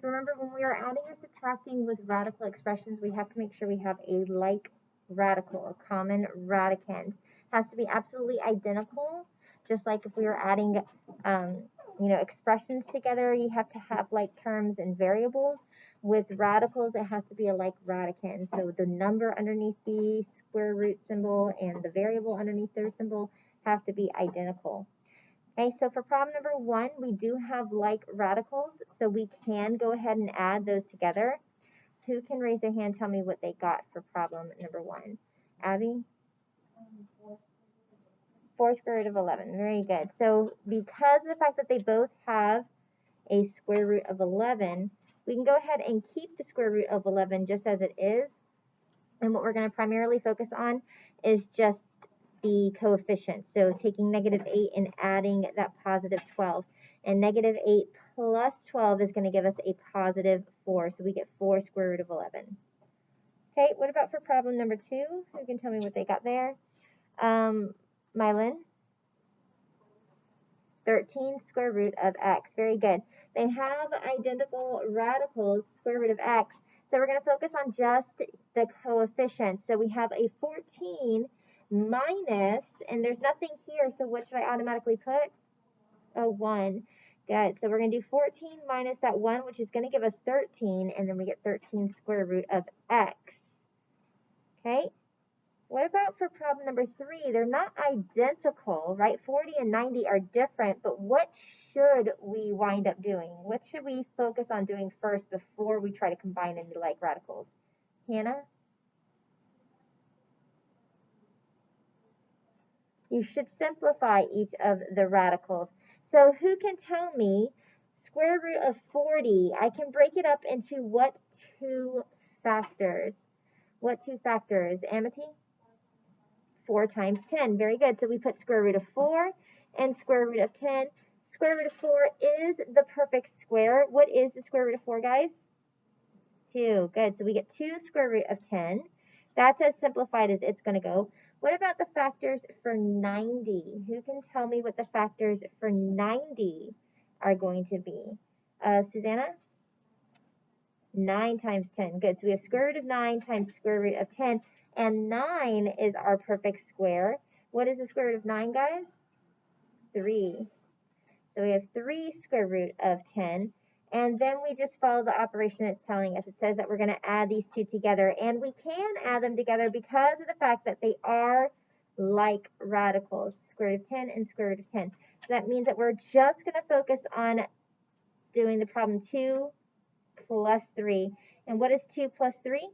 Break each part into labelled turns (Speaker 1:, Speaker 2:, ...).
Speaker 1: Remember, when we are adding or subtracting with radical expressions, we have to make sure we have a like radical, a common radicand. It has to be absolutely identical, just like if we were adding, expressions together, you have to have like terms and variables. With radicals, it has to be a like radicand. So the number underneath the square root symbol and the variable underneath their symbol have to be identical. Okay, so for problem number 1, we do have like radicals, so we can go ahead and add those together. Who can raise their hand, tell me what they got for problem number 1? Abby? 4 square root of 11. Very good. So because of the fact that they both have a square root of 11, we can go ahead and keep the square root of 11 just as it is. And what we're going to primarily focus on is just the coefficients. So taking negative 8 and adding that positive 12. And negative 8 plus 12 is going to give us a positive 4. So we get 4 square root of 11. Okay, what about for problem number 2? Who can tell me what they got there? Mylin? 13 square root of x. Very good. They have identical radicals, square root of x. So we're going to focus on just the coefficients. So we have a 14 minus, and there's nothing here, so what should I automatically put? A 1. Good. So we're going to do 14 minus that 1, which is going to give us 13, and then we get 13 square root of x. Okay. What about for problem number 3? They're not identical, right? 40 and 90 are different, but what should we wind up doing? What should we focus on doing first before we try to combine any like radicals? Hannah? You should simplify each of the radicals. So who can tell me square root of 40? I can break it up into what 2 factors? What 2 factors? Amity? 4 times 10. Very good. So we put square root of 4 and square root of 10. Square root of 4 is the perfect square. What is the square root of 4, guys? 2. Good. So we get 2 square root of 10. That's as simplified as it's going to go. What about the factors for 90? Who can tell me what the factors for 90 are going to be? Susanna? 9 times 10. Good. So we have square root of 9 times square root of 10. And 9 is our perfect square. What is the square root of 9, guys? 3. So we have 3 square root of 10. And then we just follow the operation it's telling us. It says that we're going to add these 2 together. And we can add them together because of the fact that they are like radicals. Square root of 10 and square root of 10. So that means that we're just going to focus on doing the problem 2 plus 3. And what is 2 plus 3?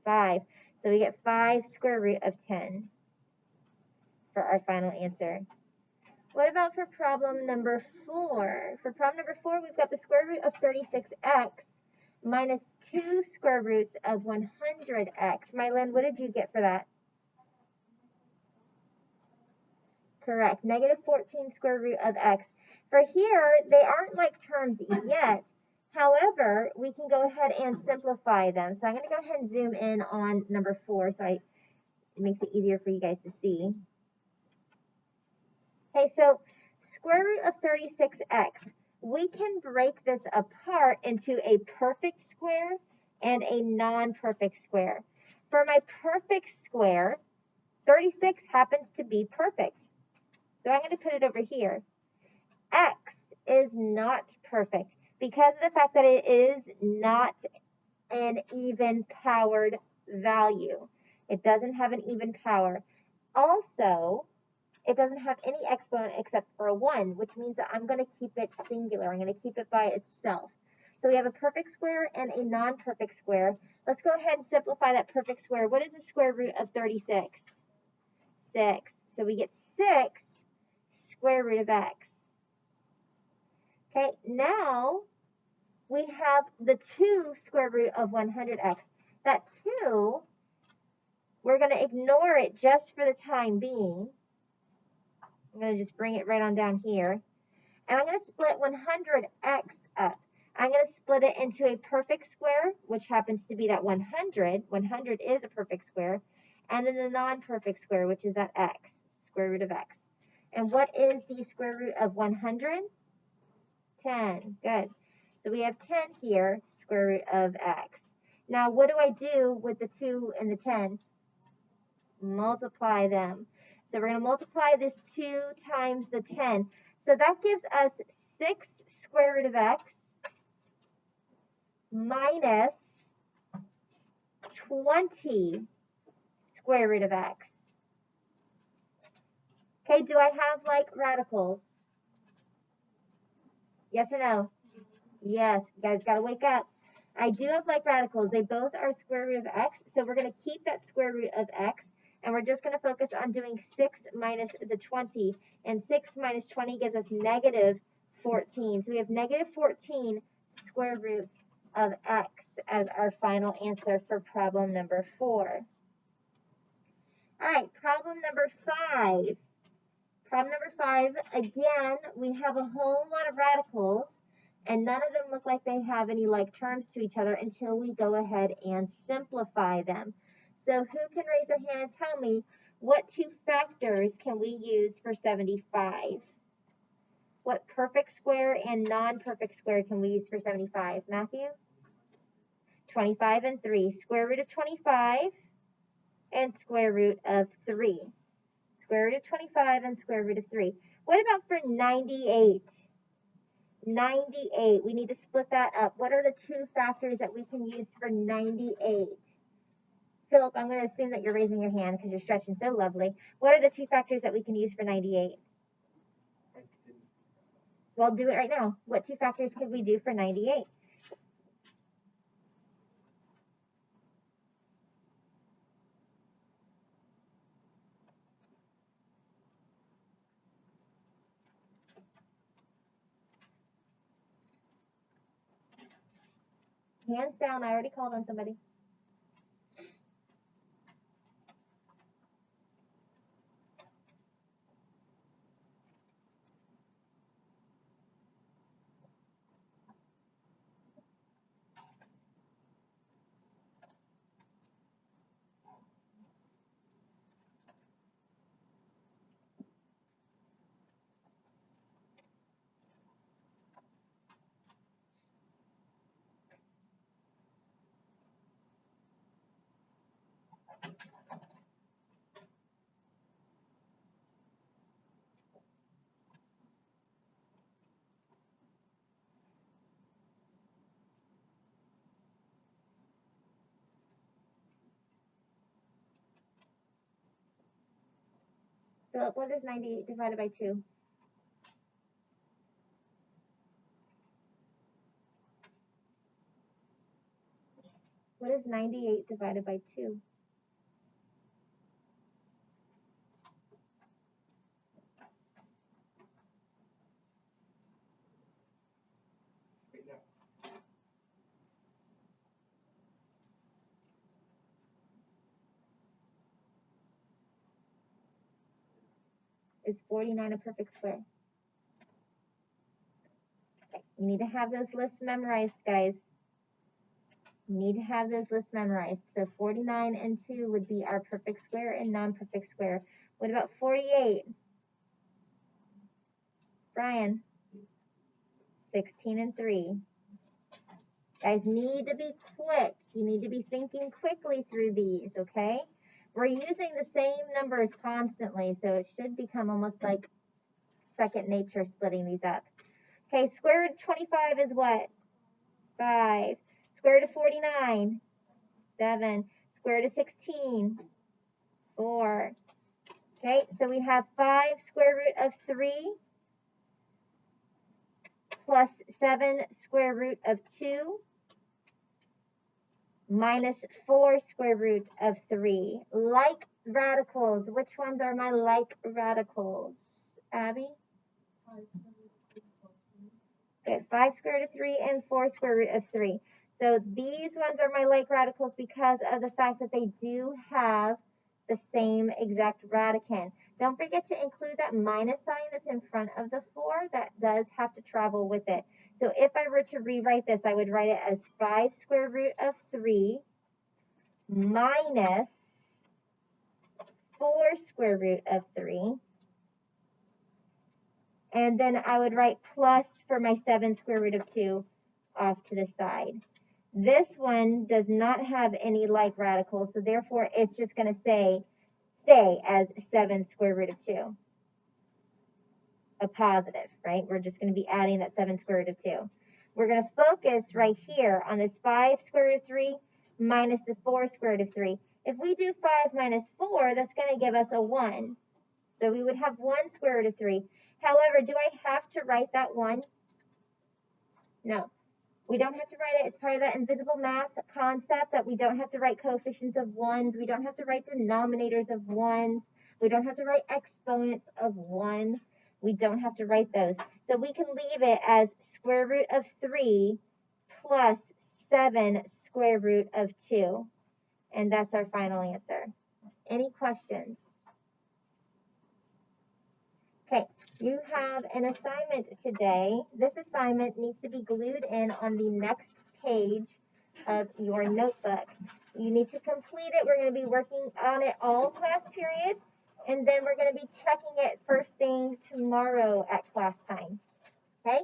Speaker 1: 5. So we get 5 square root of 10 for our final answer. What about for problem number 4? For problem number 4, we've got the square root of 36x minus 2 square roots of 100x. Mylin, what did you get for that? Correct. Negative 14 square root of x. For here, they aren't like terms yet. However, we can go ahead and simplify them. So I'm going to go ahead and zoom in on number 4 so it makes it easier for you guys to see. Okay, so square root of 36x. We can break this apart into a perfect square and a non-perfect square. For my perfect square, 36 happens to be perfect. So I'm going to put it over here. X is not perfect because of the fact that it is not an even powered value. It doesn't have an even power. Also, it doesn't have any exponent except for a 1, which means that I'm going to keep it singular. I'm going to keep it by itself. So we have a perfect square and a non-perfect square. Let's go ahead and simplify that perfect square. What is the square root of 36? 6. So we get 6 square root of x. Okay, now we have the 2 square root of 100x. That 2, we're going to ignore it just for the time being. I'm going to just bring it right on down here. And I'm going to split 100x up. I'm going to split it into a perfect square, which happens to be that 100. 100 is a perfect square. And then the non-perfect square, which is that x, square root of x. And what is the square root of 100? 10. Good. So we have 10 here, square root of x. Now, what do I do with the 2 and the 10? Multiply them. So we're going to multiply this 2 times the 10. So that gives us 6 square root of x minus 20 square root of x. Okay, do I have like radicals? Yes or no? Yes, you guys got to wake up. I do have like radicals. They both are square root of x, so we're going to keep that square root of x, and we're just going to focus on doing 6 minus the 20, and 6 minus 20 gives us negative 14. So we have negative 14 square root of x as our final answer for problem number 4. All right, problem number 5. Problem number 5, again, we have a whole lot of radicals, and none of them look like they have any like terms to each other until we go ahead and simplify them. So who can raise their hand and tell me what 2 factors can we use for 75? What perfect square and non-perfect square can we use for 75? Matthew? 25 and 3. Square root of 25 and square root of 3. Square root of 25 and square root of 3. What about for 98? 98, we need to split that up. What are the 2 factors that we can use for 98? Philip, I'm going to assume that you're raising your hand because you're stretching so lovely. What are the 2 factors that we can use for 98? Well, do it right now. What 2 factors could we do for 98? Hands down, I already called on somebody. Philip, what is 98 divided by 2? What is 98 divided by 2? Is 49 a perfect square? Okay, you need to have those lists memorized, guys. You need to have those lists memorized. So 49 and 2 would be our perfect square and non-perfect square. What about 48? Brian? 16 and 3. Guys need to be quick. You need to be thinking quickly through these, okay? We're using the same numbers constantly, so it should become almost like second nature splitting these up. Okay, square root of 25 is what? 5. Square root of 49? 7. Square root of 16? 4. Okay, so we have 5 square root of 3 plus 7 square root of 2 minus 4 square root of 3. Like radicals. Which ones are my like radicals? Abby? Okay, 5 square root of 3 and 4 square root of 3. So these ones are my like radicals because of the fact that they do have the same exact radicand. Don't forget to include that minus sign that's in front of the 4. That does have to travel with it. So if I were to rewrite this, I would write it as 5 square root of 3 minus 4 square root of 3. And then I would write plus for my 7 square root of 2 off to the side. This one does not have any like radicals, so therefore it's just going to stay as 7 square root of 2. A positive, right? We're just going to be adding that 7 square root of 2. We're going to focus right here on this 5 square root of 3 minus the 4 square root of 3. If we do 5 minus 4, that's going to give us a 1. So we would have 1 square root of 3. However, do I have to write that 1? No. We don't have to write it. It's part of that invisible math concept that we don't have to write coefficients of 1s. We don't have to write denominators of 1s. We don't have to write exponents of 1. We don't have to write those. So we can leave it as square root of 3 plus 7 square root of 2. And that's our final answer. Any questions? Okay, you have an assignment today. This assignment needs to be glued in on the next page of your notebook. You need to complete it. We're going to be working on it all class period, and then we're going to be checking it first thing tomorrow at class time. Okay?